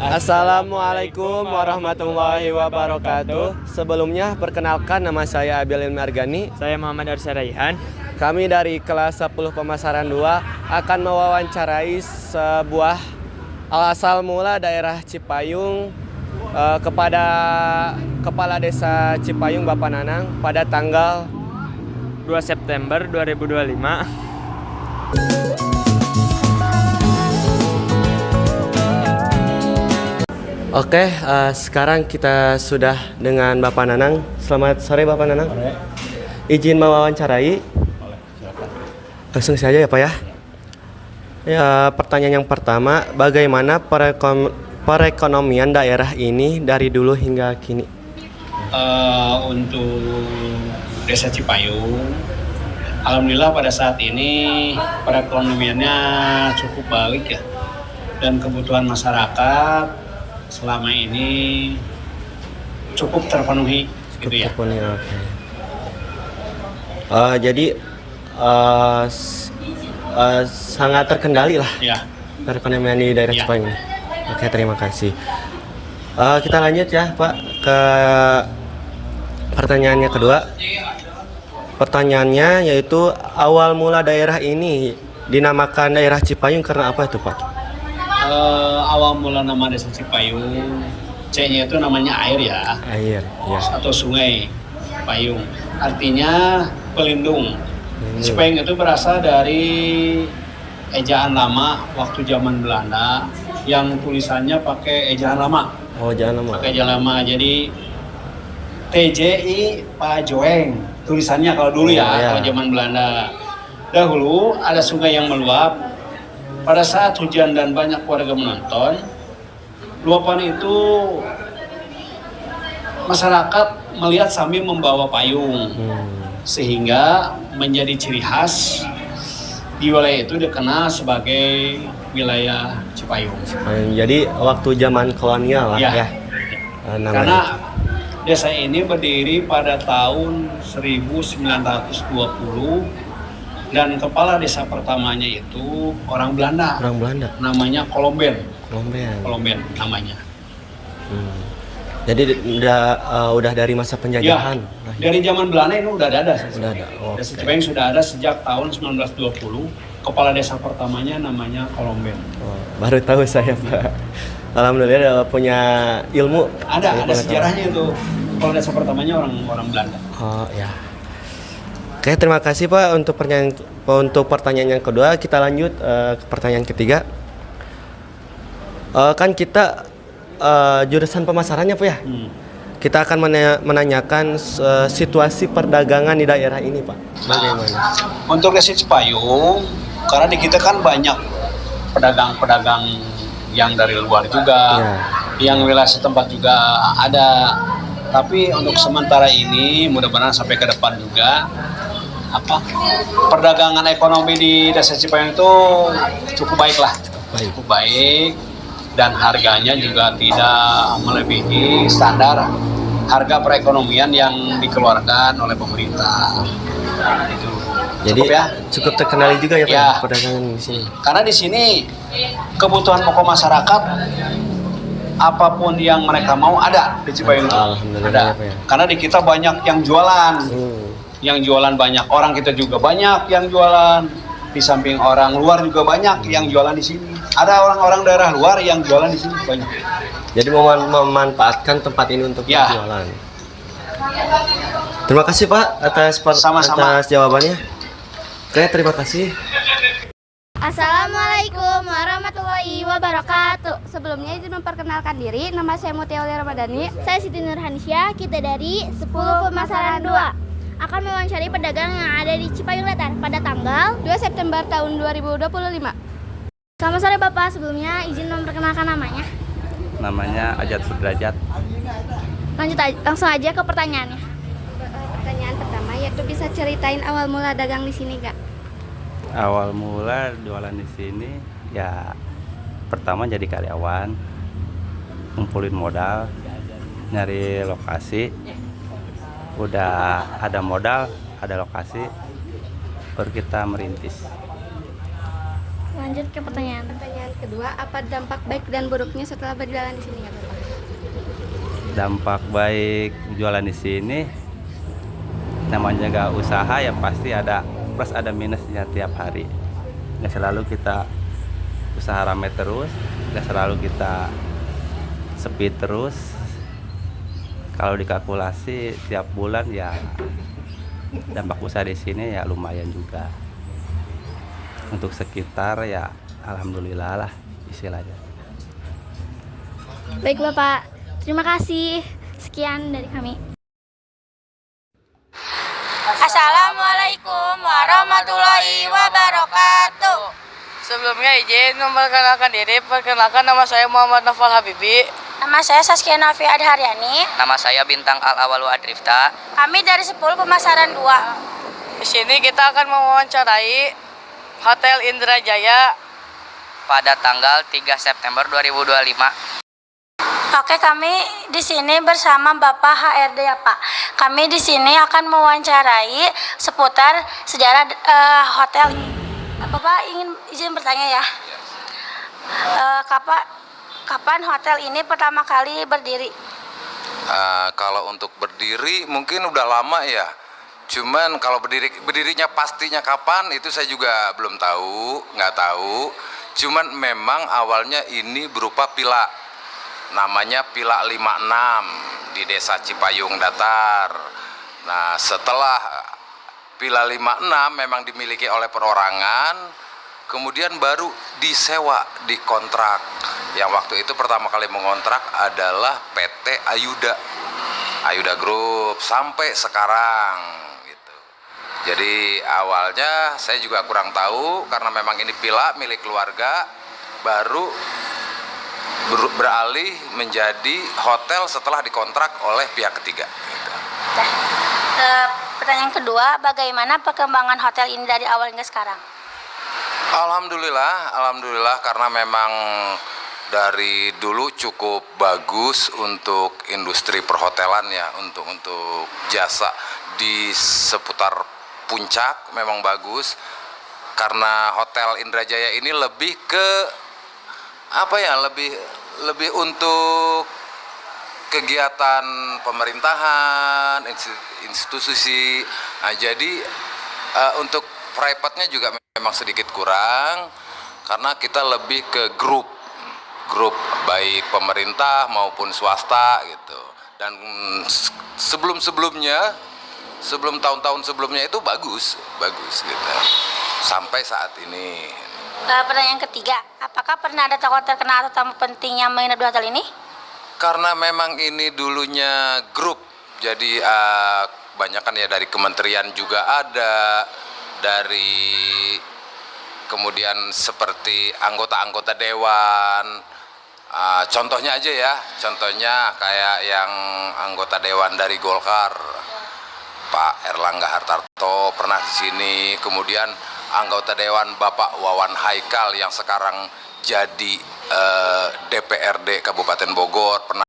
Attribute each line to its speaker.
Speaker 1: Assalamualaikum warahmatullahi wabarakatuh. Sebelumnya perkenalkan, nama saya Abilin Margani.
Speaker 2: Saya Muhammad Arsa Raihan.
Speaker 1: Kami dari kelas 10 pemasaran 2 akan mewawancarai sebuah asal mula daerah Cipayung kepada Kepala Desa Cipayung Bapak Nanang pada tanggal
Speaker 2: 2 September 2025.
Speaker 1: Oke, sekarang kita sudah dengan Bapak Nanang. Selamat sore Bapak Nanang.
Speaker 3: Sore.
Speaker 1: Izin mewawancarai.
Speaker 3: Boleh, silakan.
Speaker 1: Langsung saja ya Pak ya. Ya, pertanyaan yang pertama, bagaimana perekonomian daerah ini dari dulu hingga kini?
Speaker 3: Untuk Desa Cipayung, alhamdulillah pada saat ini perekonomiannya cukup baik ya, dan kebutuhan masyarakat selama ini cukup terpenuhi, gitu ya.
Speaker 1: Terpenuhi, oke. Jadi sangat terkendali lah
Speaker 3: Ya,
Speaker 1: perekonomian di daerah
Speaker 3: Ya.
Speaker 1: Cipayung. Oke, terima kasih. Kita lanjut ya Pak ke pertanyaannya kedua. Pertanyaannya yaitu awal mula daerah ini dinamakan daerah Cipayung karena apa itu Pak?
Speaker 3: awal mula nama Desa Cipayung, C-nya itu namanya air ya,
Speaker 1: Air, ya.
Speaker 3: atau sungai Payung. Artinya pelindung. Cipayung itu berasal dari ejaan lama waktu zaman Belanda yang tulisannya pakai ejaan lama.
Speaker 1: Oh, jangan lama.
Speaker 3: Pakai ejaan lama. Jadi TJI Pajoeng tulisannya kalau dulu ya,
Speaker 1: Oh, ya.
Speaker 3: kalau zaman Belanda. Dahulu ada sungai yang meluap. Pada saat hujan dan banyak warga menonton, luapan itu masyarakat melihat sambil membawa payung, sehingga menjadi ciri khas di wilayah itu dikenal sebagai wilayah Cipayung.
Speaker 1: Jadi waktu zaman kolonial lah ya. Namanya.
Speaker 3: Karena desa ini berdiri pada tahun 1920 dan kepala desa pertamanya itu orang Belanda.
Speaker 1: Orang Belanda.
Speaker 3: Namanya Kolomben.
Speaker 1: Kolomben.
Speaker 3: Namanya.
Speaker 1: Jadi udah dari masa penjajahan.
Speaker 3: Ya, dari zaman Belanda ini udah ada.
Speaker 1: Udah ada. Oke.
Speaker 3: Desa Cipayung sudah ada sejak tahun 1920. Kepala desa pertamanya namanya Kolomben.
Speaker 1: Oh, baru tahu saya Pak. Alhamdulillah punya ilmu.
Speaker 3: Ada sejarahnya itu. Kepala desa pertamanya orang Belanda.
Speaker 1: Oh ya. Oke, terima kasih Pak untuk pertanyaan yang kedua. Kita lanjut ke pertanyaan ketiga. Kan kita jurusan pemasarannya Pak ya. Kita akan menanyakan situasi perdagangan di daerah ini Pak. Bagaimana?
Speaker 3: Untuk Desa Cipayung, karena di kita kan banyak pedagang-pedagang yang dari luar juga, yang wilayah setempat juga ada. Tapi untuk sementara ini, mudah-mudahan sampai ke depan juga, perdagangan ekonomi di Desa Cipayung itu cukup baik lah, cukup baik, dan harganya juga tidak melebihi standar harga perekonomian yang dikeluarkan oleh pemerintah. Itu.
Speaker 1: Jadi
Speaker 3: cukup ya?
Speaker 1: Cukup terkenali juga ya Pak
Speaker 3: Ya.
Speaker 1: perdagangan di sini.
Speaker 3: Karena di sini kebutuhan pokok masyarakat apapun yang mereka mau ada di Cipayung itu.
Speaker 1: Alhamdulillah
Speaker 3: Ada.
Speaker 1: ya, Pak ya.
Speaker 3: Karena di kita banyak yang jualan. Yang jualan banyak, orang kita juga banyak yang jualan. Di samping orang luar juga banyak yang jualan di sini. Ada orang-orang daerah luar yang jualan di sini banyak.
Speaker 1: Jadi memanfaatkan tempat ini untuk
Speaker 3: Ya.
Speaker 1: berjualan. Terima kasih Pak
Speaker 3: Sama-sama.
Speaker 1: atas jawabannya. Oke, terima kasih.
Speaker 4: Assalamualaikum warahmatullahi wabarakatuh. Sebelumnya izin memperkenalkan diri, nama saya Mutia Ramadhani. Saya Siti Nurhanisya, kita dari 10 Pemasaran 2. Akan mewawancari pedagang yang ada di Cipayung Wetan pada tanggal 2 September tahun 2025. Selamat sore Bapak, sebelumnya izin memperkenalkan namanya.
Speaker 2: Namanya Ajat Sudrajat.
Speaker 4: Langsung aja ke pertanyaannya. Pertanyaan pertama, yaitu bisa ceritain awal mula dagang di sini, Kak?
Speaker 2: Awal mula jualan di sini ya pertama jadi karyawan, ngumpulin modal, nyari lokasi. Udah ada modal, ada lokasi, baru kita merintis.
Speaker 4: Lanjut ke pertanyaan.
Speaker 5: Pertanyaan kedua, apa dampak baik dan buruknya setelah berjualan di sini ya Bapak?
Speaker 2: Dampak baik jualan di sini, namanya juga usaha ya pasti ada plus ada minusnya tiap hari. Nggak selalu kita usaha rame terus, nggak selalu kita sepi terus. Kalau dikalkulasi tiap bulan ya dampak usaha di sini ya lumayan juga. Untuk sekitar ya alhamdulillah lah istilahnya.
Speaker 4: Baik Bapak, terima kasih. Sekian dari kami.
Speaker 6: Assalamualaikum warahmatullahi wabarakatuh.
Speaker 7: Sebelumnya izin memperkenalkan diri. Perkenalkan, nama saya Muhammad Nafal Habibi.
Speaker 6: Nama saya Saskia Nafi Adharyani.
Speaker 7: Nama saya Bintang Al-Awalu Adrifta.
Speaker 6: Kami dari 10 Pemasaran 2.
Speaker 7: Di sini kita akan mewawancarai Hotel Indrajaya pada tanggal 3 September 2025.
Speaker 6: Oke, kami di sini bersama Bapak HRD ya Pak. Kami di sini akan mewawancarai seputar sejarah hotel. Bapak izin bertanya ya. Kapan hotel ini pertama kali berdiri?
Speaker 8: Kalau untuk berdiri mungkin udah lama ya. Cuman kalau berdirinya pastinya kapan itu saya juga belum tahu, nggak tahu. Cuman memang awalnya ini berupa villa, namanya Villa 56 di Desa Cipayung Datar. Nah, setelah Villa 56 memang dimiliki oleh perorangan, kemudian baru disewa, dikontrak. Yang waktu itu pertama kali mengontrak adalah PT Ayuda Group sampai sekarang gitu. Jadi awalnya saya juga kurang tahu karena memang ini villa milik keluarga, baru beralih menjadi hotel setelah dikontrak oleh pihak ketiga gitu.
Speaker 6: Pertanyaan kedua, bagaimana perkembangan hotel ini dari awal hingga sekarang?
Speaker 8: Alhamdulillah karena memang dari dulu cukup bagus untuk industri perhotelan ya, untuk jasa di seputar puncak memang bagus. Karena Hotel Indrajaya ini lebih ke lebih untuk kegiatan pemerintahan, institusi. Nah, jadi untuk private-nya juga memang sedikit kurang karena kita lebih ke grup baik pemerintah maupun swasta gitu. Dan sebelum tahun-tahun sebelumnya itu bagus gitu sampai saat ini.
Speaker 6: Pertanyaan ketiga, apakah pernah ada tokoh terkenal atau tamu penting yang menginap di hotel ini?
Speaker 8: Karena memang ini dulunya grup, jadi kebanyakan ya dari kementerian juga ada, dari kemudian seperti anggota-anggota dewan. Contohnya aja ya, contohnya kayak yang anggota dewan dari Golkar, Pak Erlangga Hartarto pernah di sini, kemudian anggota dewan Bapak Wawan Haikal yang sekarang jadi DPRD Kabupaten Bogor pernah